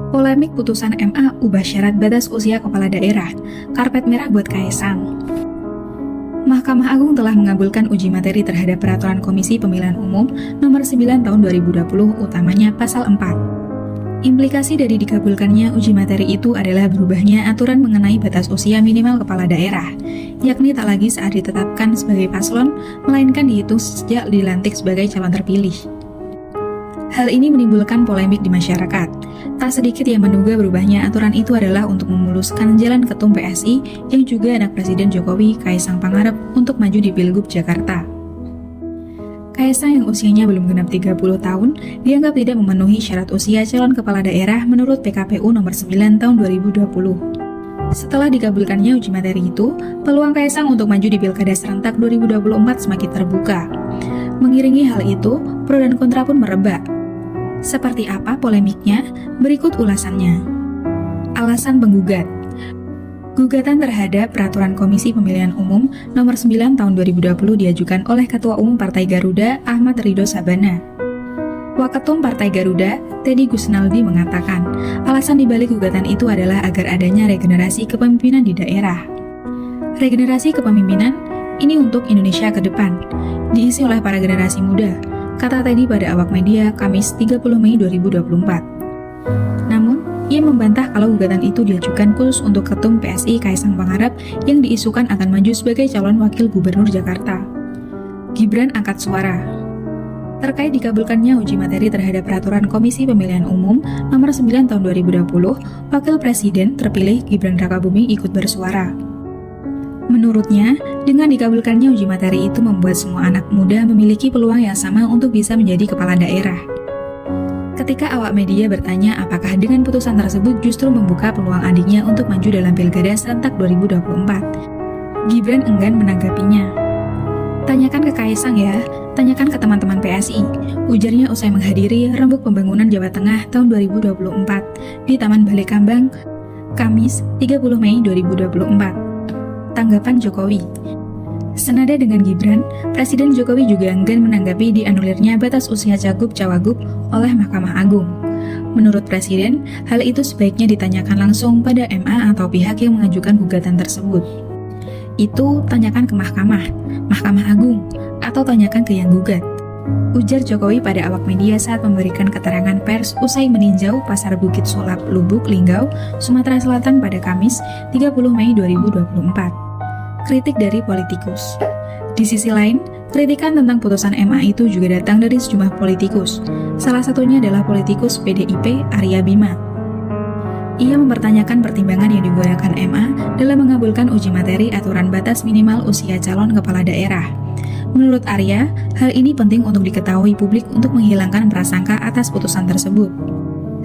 Polemik putusan MA ubah syarat batas usia kepala daerah, karpet merah buat Kaisang. Mahkamah Agung telah mengabulkan uji materi terhadap Peraturan Komisi Pemilihan Umum Nomor 9 Tahun 2020, utamanya Pasal 4. Implikasi dari dikabulkannya uji materi itu adalah berubahnya aturan mengenai batas usia minimal kepala daerah, yakni tak lagi saat ditetapkan sebagai paslon, melainkan dihitung sejak dilantik sebagai calon terpilih. Hal ini menimbulkan polemik di masyarakat. Tak sedikit yang menduga berubahnya aturan itu adalah untuk memuluskan jalan Ketum PSI yang juga anak Presiden Jokowi, Kaisang Pangarep, untuk maju di Pilgub Jakarta. Kaisang yang usianya belum genap 30 tahun dianggap tidak memenuhi syarat usia calon kepala daerah menurut PKPU nomor 9 tahun 2020. Setelah dikabulkannya uji materi itu, peluang Kaisang untuk maju di Pilkada serentak 2024 semakin terbuka. Mengiringi hal itu, pro dan kontra pun merebak. Seperti apa polemiknya? Berikut ulasannya. Alasan penggugat. Gugatan terhadap Peraturan Komisi Pemilihan Umum Nomor 9 Tahun 2020 diajukan oleh Ketua Umum Partai Garuda, Ahmad Ridho Sabana. Waketum Partai Garuda, Teddy Gusnaldi mengatakan, alasan dibalik gugatan itu adalah agar adanya regenerasi kepemimpinan di daerah. Regenerasi kepemimpinan ini untuk Indonesia ke depan, diisi oleh para generasi muda, kata Teddy pada awak media Kamis 30 Mei 2024. Namun, ia membantah kalau gugatan itu diajukan khusus untuk Ketum PSI Kaisang Pangarep yang diisukan akan maju sebagai calon wakil gubernur Jakarta. Gibran angkat suara. Terkait dikabulkannya uji materi terhadap Peraturan Komisi Pemilihan Umum Nomor 9 Tahun 2020, Wakil Presiden terpilih Gibran Rakabuming ikut bersuara. Menurutnya, dengan dikabulkannya uji materi itu membuat semua anak muda memiliki peluang yang sama untuk bisa menjadi kepala daerah. Ketika awak media bertanya apakah dengan putusan tersebut justru membuka peluang adiknya untuk maju dalam Pilkada serentak 2024, Gibran enggan menanggapinya. Tanyakan ke Kaisang ya, tanyakan ke teman-teman PSI, ujarnya usai menghadiri Rembuk Pembangunan Jawa Tengah tahun 2024 di Taman Balai Kambang, Kamis 30 Mei 2024. Tanggapan Jokowi. Senada dengan Gibran, Presiden Jokowi juga enggan menanggapi dianulirnya batas usia cagup-cawagup oleh Mahkamah Agung. Menurut Presiden, hal itu sebaiknya ditanyakan langsung pada MA atau pihak yang mengajukan gugatan tersebut. Itu tanyakan ke Mahkamah Agung, atau tanyakan ke yang gugat, ujar Jokowi pada awak media saat memberikan keterangan pers usai meninjau Pasar Bukit Sulap, Lubuk Linggau, Sumatera Selatan pada Kamis 30 Mei 2024. Kritik dari politikus. Di sisi lain, kritikan tentang putusan MA itu juga datang dari sejumlah politikus. Salah satunya adalah politikus PDIP Arya Bima. Ia mempertanyakan pertimbangan yang digunakan MA dalam mengabulkan uji materi aturan batas minimal usia calon kepala daerah. Menurut Arya, hal ini penting untuk diketahui publik untuk menghilangkan prasangka atas putusan tersebut.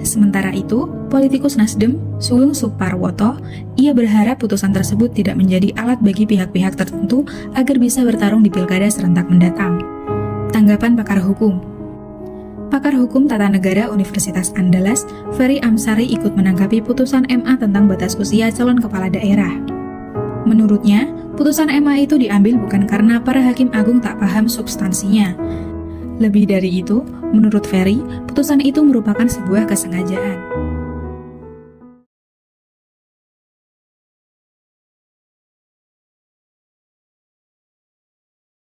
Sementara itu, politikus Nasdem, Sugeng Suparwoto, ia berharap putusan tersebut tidak menjadi alat bagi pihak-pihak tertentu agar bisa bertarung di Pilkada serentak mendatang. Tanggapan pakar hukum. Pakar Hukum Tata Negara Universitas Andalas, Ferry Amsari ikut menanggapi putusan MA tentang batas usia calon kepala daerah. Menurutnya, putusan MA itu diambil bukan karena para hakim agung tak paham substansinya. Lebih dari itu, menurut Ferry, putusan itu merupakan sebuah kesengajaan.